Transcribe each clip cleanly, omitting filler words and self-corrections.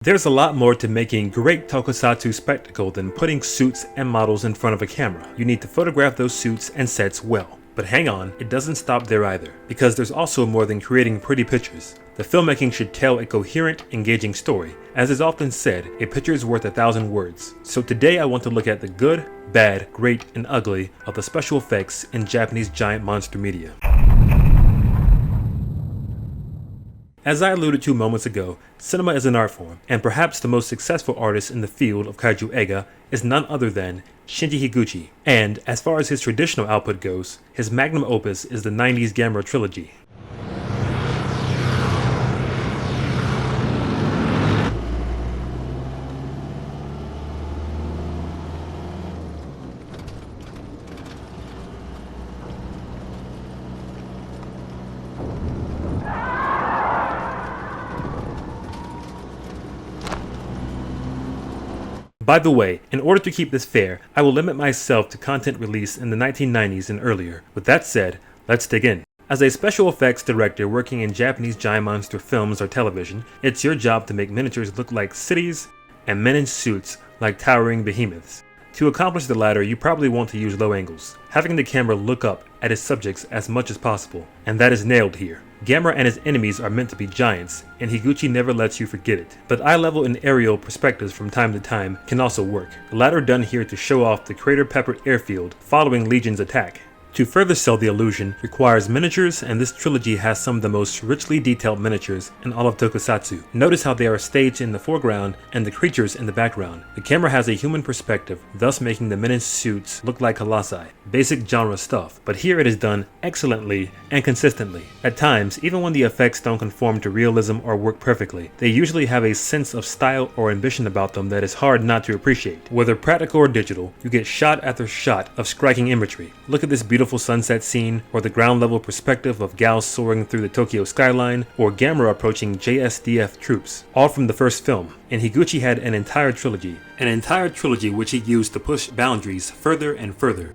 There's a lot more to making great tokusatsu spectacle than putting suits and models in front of a camera. You need to photograph those suits and sets well. But hang on, it doesn't stop there either, because there's also more than creating pretty pictures. The filmmaking should tell a coherent, engaging story. As is often said, a picture is worth 1,000 words. So today I want to look at the good, bad, great, and ugly of the special effects in Japanese giant monster media. As I alluded to moments ago, cinema is an art form, and perhaps the most successful artist in the field of kaiju eiga is none other than Shinji Higuchi. And as far as his traditional output goes, his magnum opus is the 90s Gamera trilogy. By the way, in order to keep this fair, I will limit myself to content released in the 1990s and earlier. With that said, let's dig in. As a special effects director working in Japanese giant monster films or television, it's your job to make miniatures look like cities and men in suits like towering behemoths. To accomplish the latter, you probably want to use low angles, having the camera look up at its subjects as much as possible, and that is nailed here. Gamera and his enemies are meant to be giants, and Higuchi never lets you forget it. But eye level and aerial perspectives from time to time can also work, the latter done here to show off the crater-peppered airfield following Legion's attack. To further sell the illusion requires miniatures, and this trilogy has some of the most richly detailed miniatures in all of Tokusatsu. Notice how they are staged in the foreground and the creatures in the background. The camera has a human perspective, thus making the men in suits look like colossi. Basic genre stuff, but here it is done excellently and consistently. At times, even when the effects don't conform to realism or work perfectly, they usually have a sense of style or ambition about them that is hard not to appreciate. Whether practical or digital, you get shot after shot of striking imagery. Look at this beautiful sunset scene, or the ground level perspective of Gao soaring through the Tokyo skyline, or Gamera approaching JSDF troops, all from the first film. And Higuchi had an entire trilogy which he used to push boundaries further and further.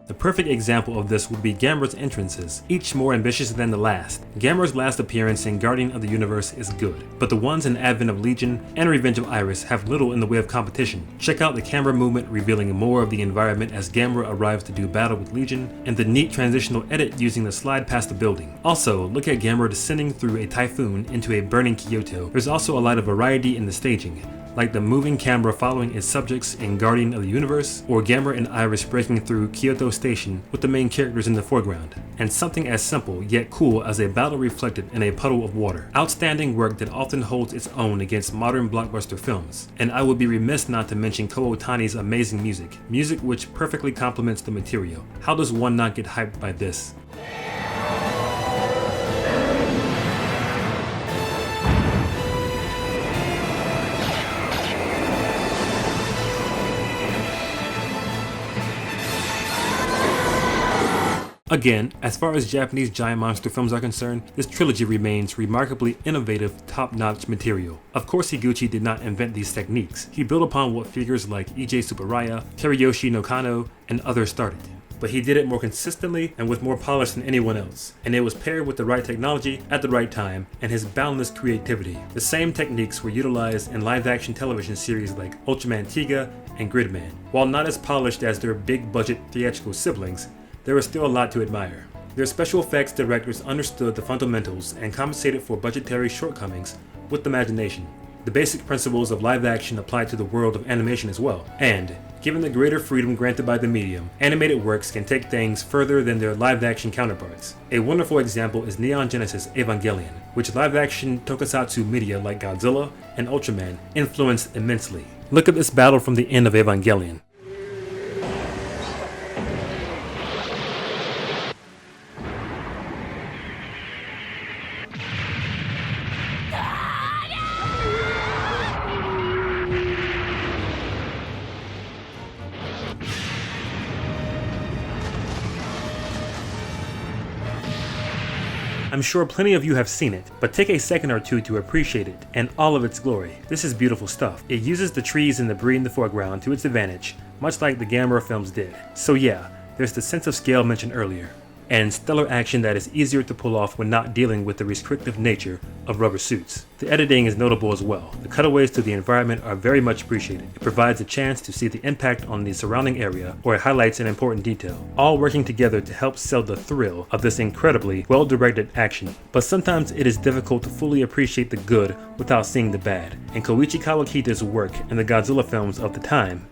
The perfect example of this would be Gamera's entrances, each more ambitious than the last. Gamera's last appearance in Guardian of the Universe is good, but the ones in Advent of Legion and Revenge of Iris have little in the way of competition. Check out the camera movement revealing more of the environment as Gamera arrives to do battle with Legion, and the neat transitional edit using the slide past the building. Also, look at Gamera descending through a typhoon into a burning Kyoto. There's also a lot of variety in the staging, like the moving camera following its subjects in Guardian of the Universe, or Gamera and Iris breaking through Kyoto Station with the main characters in the foreground, and something as simple yet cool as a battle reflected in a puddle of water. Outstanding work that often holds its own against modern blockbuster films. And I would be remiss not to mention Ko Otani's amazing music which perfectly complements the material. How does one not get hyped by this? Again, as far as Japanese giant monster films are concerned, this trilogy remains remarkably innovative, top-notch material. Of course, Higuchi did not invent these techniques. He built upon what figures like Ij Tsuburaya, Teriyoshi no Kano, and others started. But he did it more consistently and with more polish than anyone else, and it was paired with the right technology at the right time and his boundless creativity. The same techniques were utilized in live-action television series like Ultraman Tiga and Gridman. While not as polished as their big-budget theatrical siblings, there is still a lot to admire. Their special effects directors understood the fundamentals and compensated for budgetary shortcomings with imagination. The basic principles of live action apply to the world of animation as well, and given the greater freedom granted by the medium, animated works can take things further than their live action counterparts. A wonderful example is Neon Genesis Evangelion, which live action tokusatsu media like Godzilla and Ultraman influenced immensely. Look at this battle from the end of Evangelion. I'm sure plenty of you have seen it, but take a second or two to appreciate it and all of its glory. This is beautiful stuff. It uses the trees and debris in the foreground to its advantage, much like the Gamera films did. So yeah, there's the sense of scale mentioned earlier, and stellar action that is easier to pull off when not dealing with the restrictive nature of rubber suits. The editing is notable as well. The cutaways to the environment are very much appreciated. It provides a chance to see the impact on the surrounding area, or it highlights an important detail, all working together to help sell the thrill of this incredibly well-directed action. But sometimes it is difficult to fully appreciate the good without seeing the bad, and Koichi Kawakita's work in the Godzilla films of the time,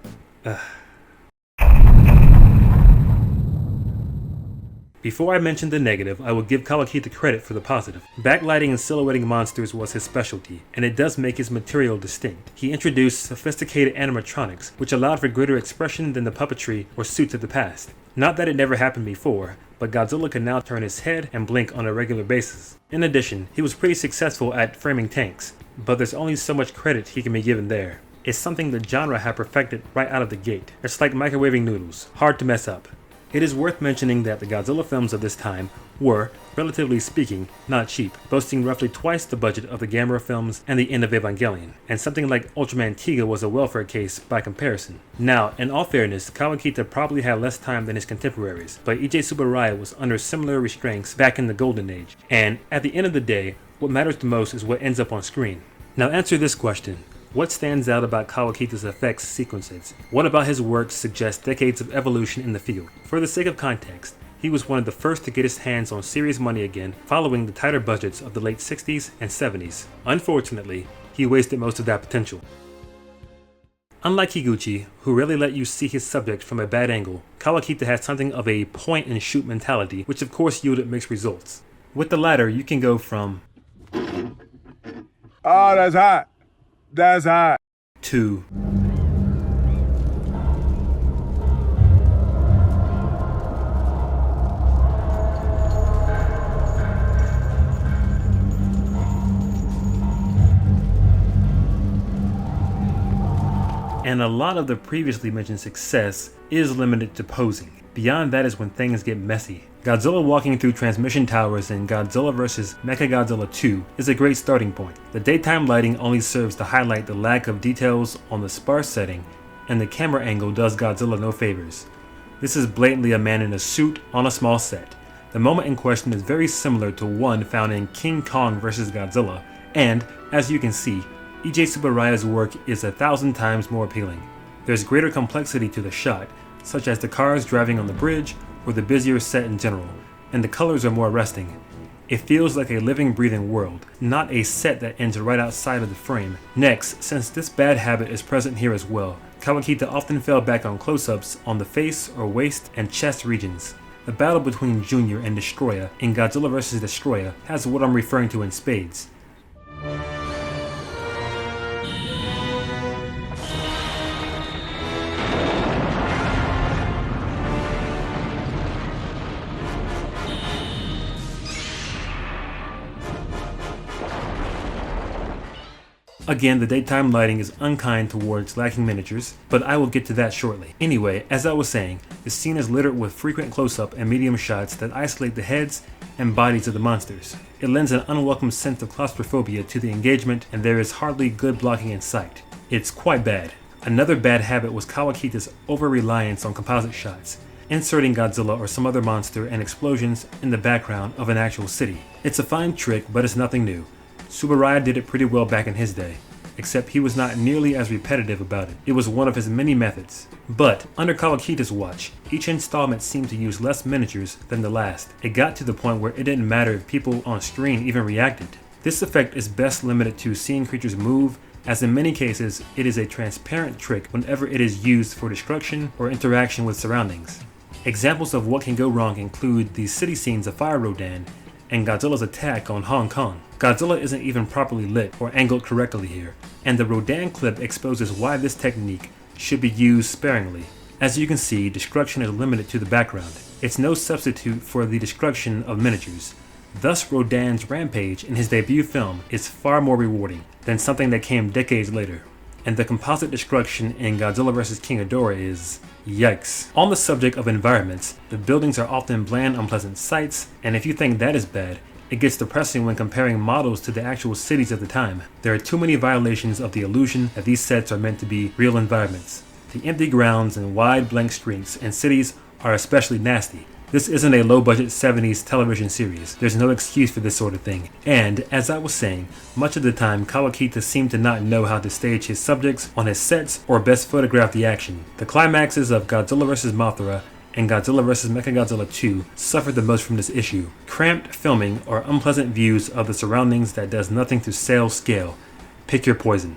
Before I mention the negative, I will give Kawakita credit for the positive. Backlighting and silhouetting monsters was his specialty, and it does make his material distinct. He introduced sophisticated animatronics, which allowed for greater expression than the puppetry or suits of the past. Not that it never happened before, but Godzilla can now turn his head and blink on a regular basis. In addition, he was pretty successful at framing tanks, but there's only so much credit he can be given there. It's something the genre had perfected right out of the gate. It's like microwaving noodles, hard to mess up. It is worth mentioning that the Godzilla films of this time were, relatively speaking, not cheap, boasting roughly twice the budget of the Gamera films and the end of Evangelion, and something like Ultraman Tiga was a welfare case by comparison. Now, in all fairness, Kawakita probably had less time than his contemporaries, but Ije Tsuburaya was under similar restraints back in the golden age, and at the end of the day, what matters the most is what ends up on screen. Now answer this question. What stands out about Kawakita's effects sequences? What about his work suggests decades of evolution in the field? For the sake of context, he was one of the first to get his hands on serious money again following the tighter budgets of the late 60s and 70s. Unfortunately, he wasted most of that potential. Unlike Higuchi, who rarely let you see his subject from a bad angle, Kawakita had something of a point-and-shoot mentality, which of course yielded mixed results. With the latter, you can go from "Oh, that's hot. That's hot," to and a lot of the previously mentioned success is limited to posing. Beyond that is when things get messy. Godzilla walking through transmission towers in Godzilla vs. Mechagodzilla 2 is a great starting point. The daytime lighting only serves to highlight the lack of details on the sparse setting, and the camera angle does Godzilla no favors. This is blatantly a man in a suit on a small set. The moment in question is very similar to one found in King Kong vs. Godzilla, and, as you can see, Ije Tsuburaya's work is 1,000 times more appealing. There's greater complexity to the shot, such as the cars driving on the bridge or the busier set in general, and the colors are more arresting. It feels like a living, breathing world, not a set that ends right outside of the frame. Next, since this bad habit is present here as well, Kawakita often fell back on close-ups on the face or waist and chest regions. The battle between Junior and Destroya in Godzilla vs. Destroya has what I'm referring to in spades. Again, the daytime lighting is unkind towards lacking miniatures, but I will get to that shortly. Anyway, as I was saying, the scene is littered with frequent close-up and medium shots that isolate the heads and bodies of the monsters. It lends an unwelcome sense of claustrophobia to the engagement, and there is hardly good blocking in sight. It's quite bad. Another bad habit was Kawakita's over-reliance on composite shots, inserting Godzilla or some other monster and explosions in the background of an actual city. It's a fine trick, but it's nothing new. Tsuburaya did it pretty well back in his day, except he was not nearly as repetitive about it. It was one of his many methods. But, under Kawakita's watch, each installment seemed to use less miniatures than the last. It got to the point where it didn't matter if people on screen even reacted. This effect is best limited to seeing creatures move, as in many cases, it is a transparent trick whenever it is used for destruction or interaction with surroundings. Examples of what can go wrong include the city scenes of Fire Rodan and Godzilla's attack on Hong Kong. Godzilla isn't even properly lit or angled correctly here, and the Rodan clip exposes why this technique should be used sparingly. As you can see, destruction is limited to the background. It's no substitute for the destruction of miniatures. Thus, Rodan's rampage in his debut film is far more rewarding than something that came decades later. And the composite destruction in Godzilla vs. King Ghidorah is yikes. On the subject of environments, the buildings are often bland, unpleasant sights, and if you think that is bad, It gets depressing when comparing models to the actual cities of the time. There are too many violations of the illusion that these sets are meant to be real environments. The empty grounds and wide blank streets and cities are especially nasty. This isn't a low-budget 70s television series. There's no excuse for this sort of thing. And, as I was saying, much of the time Kawakita seemed to not know how to stage his subjects on his sets or best photograph the action. The climaxes of Godzilla vs. Mothra and Godzilla vs. Mechagodzilla 2 suffered the most from this issue. Cramped filming or unpleasant views of the surroundings that does nothing to sell scale. Pick your poison.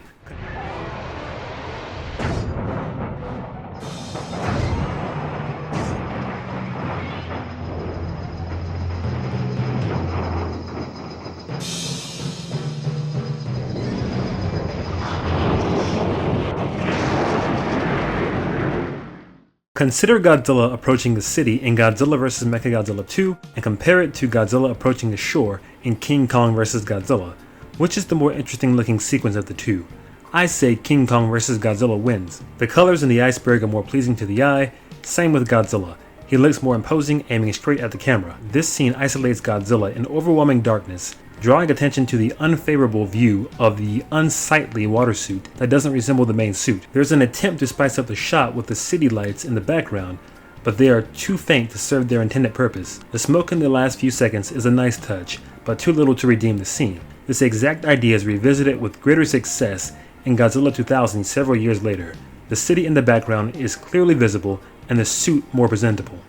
Consider Godzilla approaching the city in Godzilla vs. Mechagodzilla 2 and compare it to Godzilla approaching the shore in King Kong vs. Godzilla. Which is the more interesting looking sequence of the two? I say King Kong vs. Godzilla wins. The colors in the iceberg are more pleasing to the eye, same with Godzilla. He looks more imposing, aiming straight at the camera. This scene isolates Godzilla in overwhelming darkness, drawing attention to the unfavorable view of the unsightly water suit that doesn't resemble the main suit. There's an attempt to spice up the shot with the city lights in the background, but they are too faint to serve their intended purpose. The smoke in the last few seconds is a nice touch, but too little to redeem the scene. This exact idea is revisited with greater success in Godzilla 2000 several years later. The city in the background is clearly visible and the suit more presentable.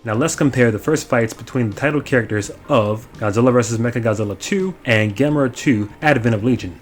Now let's compare the first fights between the title characters of Godzilla vs. Mechagodzilla 2 and Gamera 2 Advent of Legion.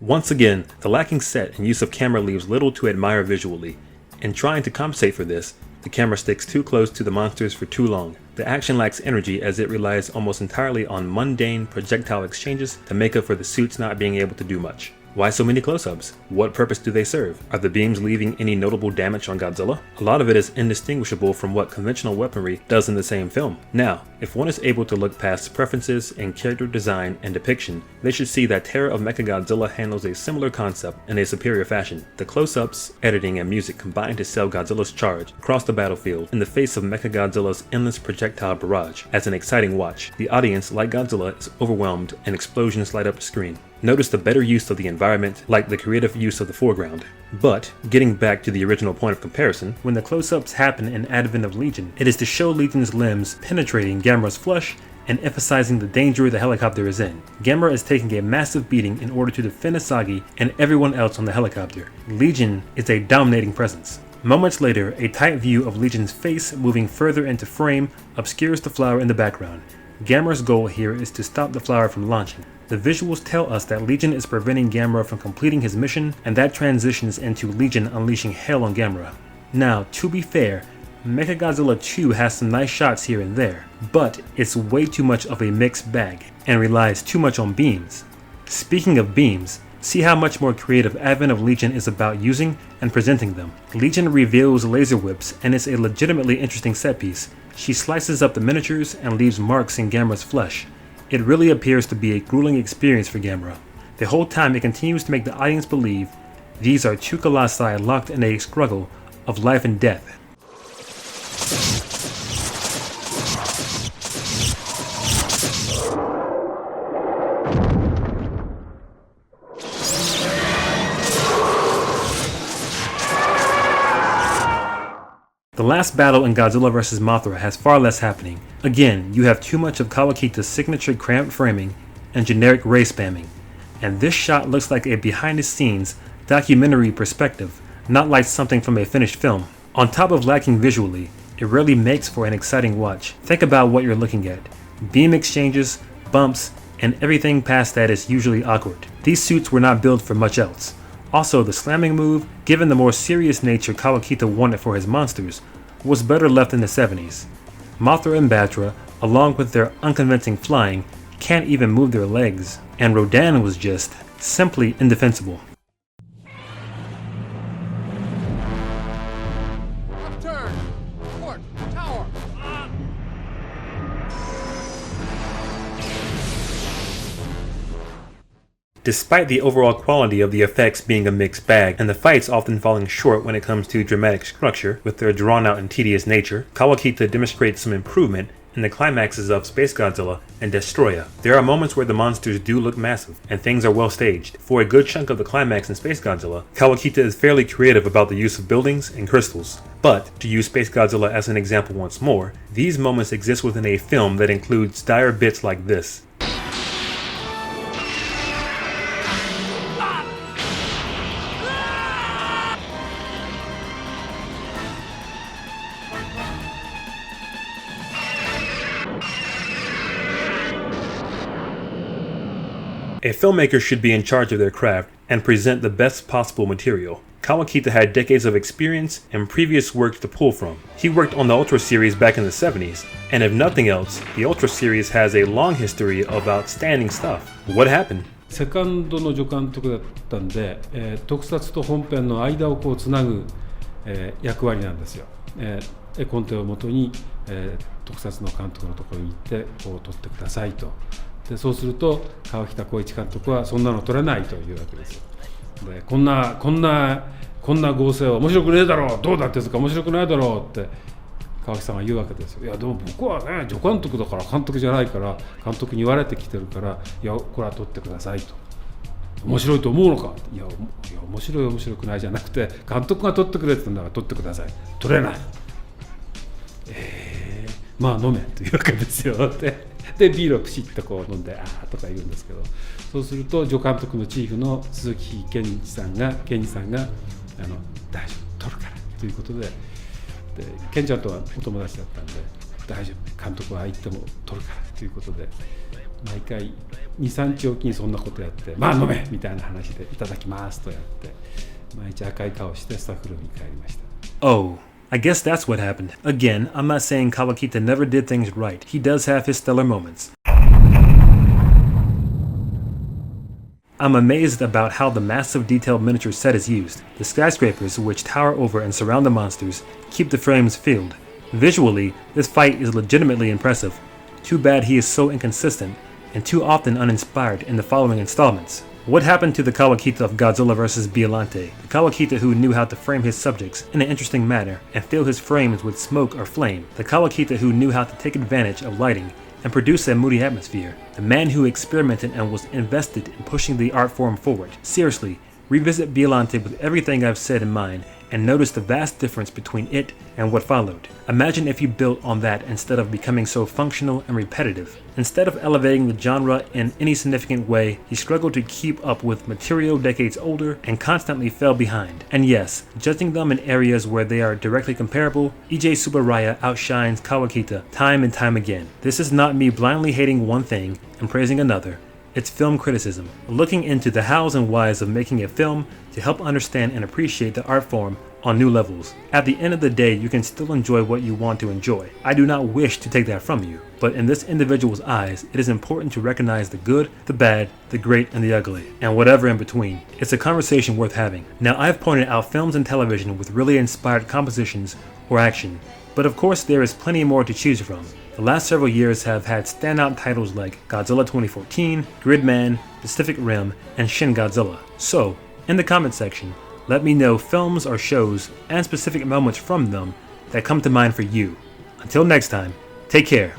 Once again, the lacking set and use of camera leaves little to admire visually. In trying to compensate for this, the camera sticks too close to the monsters for too long. The action lacks energy as it relies almost entirely on mundane projectile exchanges to make up for the suits not being able to do much. Why so many close-ups? What purpose do they serve? Are the beams leaving any notable damage on Godzilla? A lot of it is indistinguishable from what conventional weaponry does in the same film. Now, if one is able to look past preferences in character design and depiction, they should see that Terror of Mechagodzilla handles a similar concept in a superior fashion. The close-ups, editing, and music combine to sell Godzilla's charge across the battlefield in the face of Mechagodzilla's endless projectile barrage as an exciting watch. The audience, like Godzilla, is overwhelmed and explosions light up the screen. Notice the better use of the environment, like the creative use of the foreground. But, getting back to the original point of comparison, when the close-ups happen in Advent of Legion, it is to show Legion's limbs penetrating Gamera's flesh and emphasizing the danger the helicopter is in. Gamera is taking a massive beating in order to defend Asagi and everyone else on the helicopter. Legion is a dominating presence. Moments later, a tight view of Legion's face moving further into frame obscures the flower in the background. Gamera's goal here is to stop the flower from launching. The visuals tell us that Legion is preventing Gamera from completing his mission, and that transitions into Legion unleashing hell on Gamera. Now, to be fair, Mechagodzilla 2 has some nice shots here and there, but it's way too much of a mixed bag, and relies too much on beams. Speaking of beams, see how much more creative Advent of Legion is about using and presenting them. Legion reveals laser whips, and it's a legitimately interesting set piece. She slices up the miniatures and leaves marks in Gamera's flesh. It really appears to be a grueling experience for Gamera. The whole time it continues to make the audience believe these are two colossi locked in a struggle of life and death. The last battle in Godzilla vs. Mothra has far less happening. Again, you have too much of Kawakita's signature cramped framing and generic ray spamming, and this shot looks like a behind-the-scenes documentary perspective, not like something from a finished film. On top of lacking visually, it really makes for an exciting watch. Think about what you're looking at. Beam exchanges, bumps, and everything past that is usually awkward. These suits were not built for much else. Also, the slamming move, given the more serious nature Kawakita wanted for his monsters, was better left in the 70s. Mothra and Batra, along with their unconvincing flying, can't even move their legs, and Rodan was just simply indefensible. Upturn! Port! Tower! Despite the overall quality of the effects being a mixed bag, and the fights often falling short when it comes to dramatic structure with their drawn-out and tedious nature, Kawakita demonstrates some improvement in the climaxes of Space Godzilla and Destroya. There are moments where the monsters do look massive, and things are well staged. For a good chunk of the climax in Space Godzilla, Kawakita is fairly creative about the use of buildings and crystals. But, to use Space Godzilla as an example once more, these moments exist within a film that includes dire bits like this. A filmmaker should be in charge of their craft and present the best possible material. Kawakita had decades of experience and previous work to pull from. He worked on the Ultra series back in the 70s, and if nothing else, the Ultra series has a long history of outstanding stuff. What happened? セカンドの助監督だったんで、特撮と本編の間をこうつなぐ、役割なんですよ。絵コンテをもとに、特撮の監督のところに行ってこう撮ってくださいと。でそうすると川北浩一監督はそんなの撮れないというわけですよ。でこんな合成は面白くねえだろう、どうだってやつか面白くないだろうって川北さんが言うわけですよ。いやでも僕はね助監督だから監督じゃないから監督に言われてきてるからいやこれは撮ってくださいと。面白いと思うのか、いや面白くないじゃなくて監督が撮ってくれって言うんだから撮ってください、撮れない、まあ飲めというわけですよ。でビールをプシッとこう飲んであーとか言うんですけど、そうすると助監督のチーフの鈴木健二さんが大丈夫撮るからということで、健ちゃんとはお友達だったんで大丈夫監督は言っても撮るからということで毎回 2,3 日おきにそんなことやってまあ飲めみたいな話でいただきますとやって毎日赤い顔してスタッフルームに帰りました。Oh, I guess that's what happened. Again, I'm not saying Kawakita never did things right. He does have his stellar moments. I'm amazed about how the massive detailed miniature set is used. The skyscrapers, which tower over and surround the monsters, keep the frames filled. Visually, this fight is legitimately impressive. Too bad he is so inconsistent and too often uninspired in the following installments. What happened to the Kawakita of Godzilla vs. Biollante? The Kawakita who knew how to frame his subjects in an interesting manner and fill his frames with smoke or flame. The Kawakita who knew how to take advantage of lighting and produce a moody atmosphere. The man who experimented and was invested in pushing the art form forward. Seriously, revisit Biollante with everything I've said in mind and notice the vast difference between it and what followed. Imagine if he built on that instead of becoming so functional and repetitive. Instead of elevating the genre in any significant way, he struggled to keep up with material decades older and constantly fell behind. And yes, judging them in areas where they are directly comparable, EJ Tsuburaya outshines Kawakita time and time again. This is not me blindly hating one thing and praising another. It's film criticism, looking into the hows and whys of making a film to help understand and appreciate the art form on new levels. At the end of the day, you can still enjoy what you want to enjoy. I do not wish to take that from you, but in this individual's eyes, it is important to recognize the good, the bad, the great, and the ugly, and whatever in between. It's a conversation worth having. Now, I've pointed out films and television with really inspired compositions or action, but of course there is plenty more to choose from. The last several years have had standout titles like Godzilla 2014, Gridman, Pacific Rim, and Shin Godzilla. So, in the comment section, let me know films or shows and specific moments from them that come to mind for you. Until next time, take care.